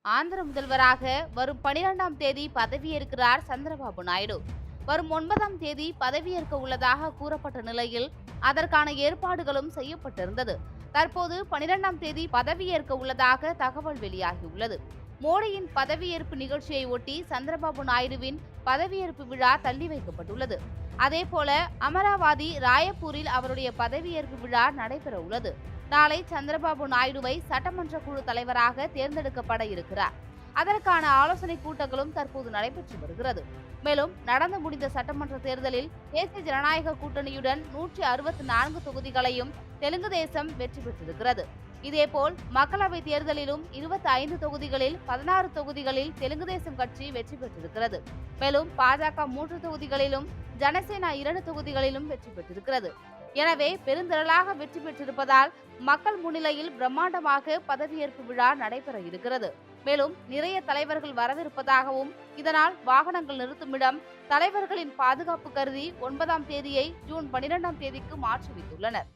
ஆந்திர முதல்வராக வரும் 12ஆம் தேதி பதவியேற்கிறார் சந்திரபாபு நாயுடு. வரும் 9ஆம் தேதி பதவியேற்க உள்ளதாக கூறப்பட்ட நிலையில் அதற்கான ஏற்பாடுகளும் செய்யப்பட்டிருந்தது. தற்போது 12ஆம் தேதி பதவியேற்க உள்ளதாக தகவல் வெளியாகியுள்ளது. மோடியின் பதவியேற்பு நிகழ்ச்சியை ஒட்டி சந்திரபாபு நாயுடுவின் பதவியேற்பு விழா தள்ளி வைக்கப்பட்டுள்ளது. அதேபோல அமராவதி ராயப்பூரில் அவருடைய பதவியேற்பு விழா நடைபெற உள்ளது. நாளை சந்திரபாபு நாயுடுவை சட்டமன்ற குழு தலைவராக தேர்ந்தெடுக்கப்பட இருக்கிறார். அதற்கான ஆலோசனை கூட்டங்களும் தற்போது நடைபெற்று வருகிறது. மேலும் நடந்து முடிந்த சட்டமன்ற தேர்தலில் தேசிய ஜனநாயக கூட்டணியுடன் 164 தொகுதிகளையும் தெலுங்கு தேசம் வெற்றி பெற்றிருக்கிறது. இதேபோல் மக்களவை தேர்தலிலும் 25 தொகுதிகளில் 16 தொகுதிகளில் தெலுங்கு தேசம் கட்சி வெற்றி பெற்றிருக்கிறது. மேலும் பாஜக 3 தொகுதிகளிலும் ஜனசேனா 2 தொகுதிகளிலும் வெற்றி பெற்றிருக்கிறது. எனவே பெருந்திரளாக வெற்றி பெற்றிருப்பதால் மக்கள் முன்னிலையில் பிரம்மாண்டமாக பதவியேற்பு விழா நடைபெற இருக்கிறது. மேலும் நிறைய தலைவர்கள் வரவிருப்பதாகவும் இதனால் வாகனங்கள் நிறுத்துமிடம் தலைவர்களின் பாதுகாப்பு கருதி 9ஆம் தேதியை ஜூன் 12ஆம் தேதிக்கு மாற்றி வைத்துள்ளனர்.